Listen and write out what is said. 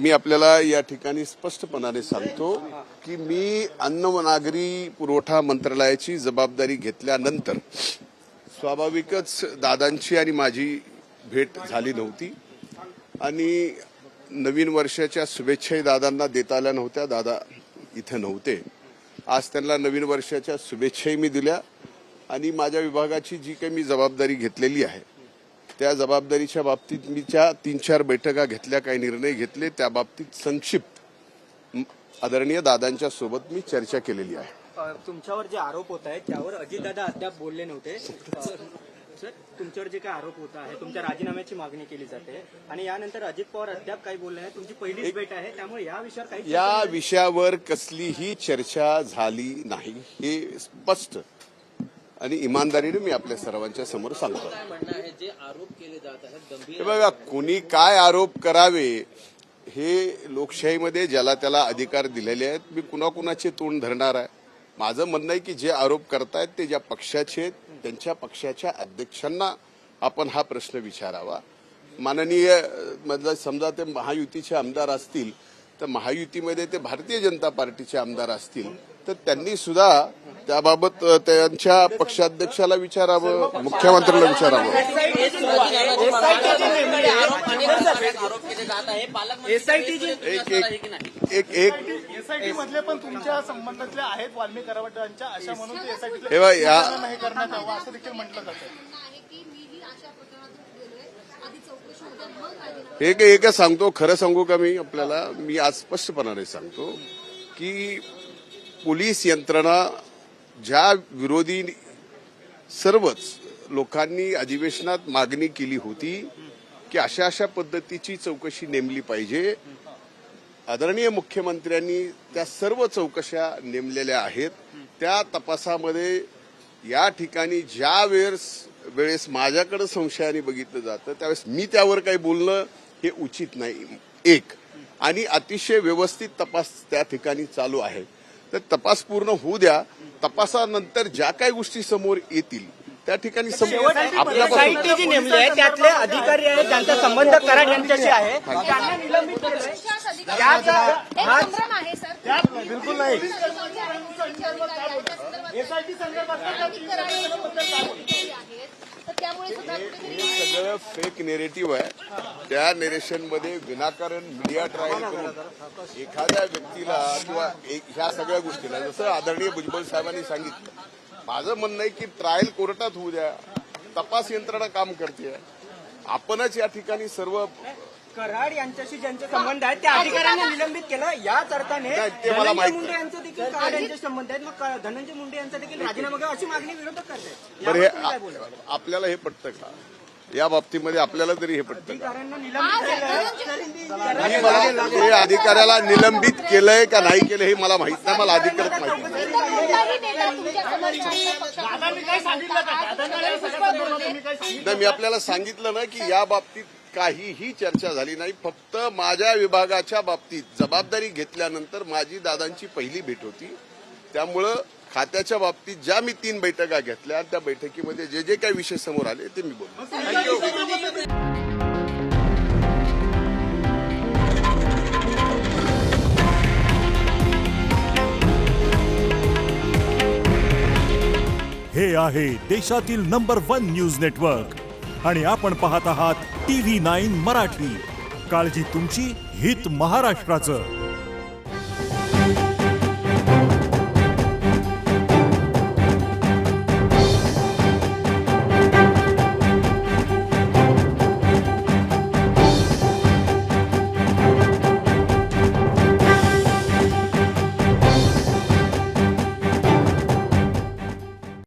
मी आपल्याला या ठिकाणी स्पष्टपणाने सांगतो की मी अन्न व नागरी पुरवठा मंत्रालयाची जबाबदारी घेतल्यानंतर स्वाभाविकच दादांची आणि माझी भेट झाली नव्हती आणि नवीन वर्षाच्या शुभेच्छाही दादांना देता आल्या नव्हत्या. दादा इथे नव्हते. आज त्यांना नवीन वर्षाच्या शुभेच्छाही मी दिल्या आणि माझ्या विभागाची जी काही मी जबाबदारी घेतलेली आहे त्या जबाबदारीच्या बाबतीत मी 3-4 बैठका घेतल्या, काही निर्णय घेतले. त्या बाबतीत संक्षिप्त आदरणीय दादांच्या सोबत मी चर्चा केलेली आहे. तुमच्यावर जे आरोप होत आहेत त्यावर अजितदादा अद्याप बोलले नव्हते. सर, तुमच्यावर जे काही आरोप होत आहे, तुमच्या राजीनाम्याची मागणी केली जाते आणि यानंतर अजित पवार अद्याप काही बोलले नाही. तुमची पहिलीच भेट आहे, त्यामुळे या विषयावर काही या विषयावर कसलीही चर्चा झाली नाही हे स्पष्ट आणि इमानदारीने मी आपल्या सर्वांच्या समोर सांगतो. जे आरोप केले जात आहेत गंभीर, हे बघा, कोणी काय आरोप करावे हे लोकशाहीमध्ये ज्याला त्याला अधिकार दिलेले आहेत. मी कुणाकुणाचे तोंड धरणार आहे? माझं म्हणणं आहे की जे आरोप करतायत ते ज्या पक्षाचे आहेत त्यांच्या पक्षाच्या अध्यक्षांना आपण हा प्रश्न विचारावा. माननीय मतलब समजा ते महायुतीचे आमदार असतील तर महायुतीमध्ये ते भारतीय जनता पार्टीचे आमदार असतील तर त्यांनी सुद्धा त्याबाबत त्यांच्या पक्षाध्यक्षाला विचारावं, मुख्यमंत्र्याला विचारावं. एसआयटी मधले पण तुमच्या संबंधातले आहेत वाल्मिक करावटांच्या अशा म्हणून हे बघा, या नाही करण्यात यावं असं देखील म्हटलं जातं. एक सांगतो, खरं सांगू का मी आज स्पष्टपणाने सांगतो की पोलीस यंत्रणा ज्या विरोधी सर्वच लोकांनी अधिवेशनात मागणी केली होती की अशा पद्धतीची चौकशी नेमली पाहिजे, आदरणीय मुख्यमंत्र्यांनी त्या सर्व चौकशा नेमलेल्या आहेत. त्या तपासामध्ये या ठिकाणी ज्या वेळेस माझ्याकडे संशयाने बघितलं जातं त्यावेळेस मी त्यावर काही बोलणं हे उचित नाही. आणि अतिशय व्यवस्थित तपास त्या ठिकाणी चालू आहे. तर तपास पूर्ण होऊ द्या. तपासानंतर ज्या काही गोष्टी समोर येतील त्या ठिकाणी एसआयटी जी नेमली आहे त्यातले अधिकारी आहेत ज्यांचा संबंध कराड यांच्याशी आहे त्यांना निलंबित केलंय. बिलकुल नाही. सगळं फेक नेरेटिव्ह आहे. त्या नेरेशनमध्ये विनाकारण मीडिया ट्रायल करून एखाद्या व्यक्तीला किंवा ह्या सगळ्या गोष्टीला, जसं आदरणीय भुजबळ साहेबांनी सांगितलं, माझं म्हणणं आहे की ट्रायल कोर्टात होऊ द्या. तपास यंत्रणा काम करते. आपणच या ठिकाणी सर्व कराड यांच्याशी ज्यांचे संबंध आहेत त्या अधिकाऱ्यांना निलंबित केलं. याच अर्थाने धनंजय मुंडे यांचं देखील कराड यांचे संबंध आहेत. मग धनंजय मुंडे यांचा देखील राजीनामा घ्यावा अशी मागणी विरोधक करतात. बरं, हे आपल्याला हे पटतं का? या बाबतीमध्ये आपल्याला तरी हे पटतं का? हे अधिकाऱ्याला निलंबित केलंय का नाही केलं हे मला माहित नाही. मला अधिकृत माहिती नाही. मी आपल्याला सांगितलं ना की या बाबतीत काहीही चर्चा झाली नाही. फक्त माझ्या विभागाच्या बाबतीत जबाबदारी घेतल्यानंतर माझी दादांची पहिली भेट होती. त्यामुळं खात्याच्या बाबतीत ज्या मी 3 बैठका घेतल्या त्या बैठकीमध्ये जे काही विषय समोर आले ते मी बोललो. हे आहे देशातील नंबर 1 न्यूज नेटवर्क आणि आपण पाहत आहात TV9 मराठी. काळजी तुमची, हित महाराष्ट्राचं.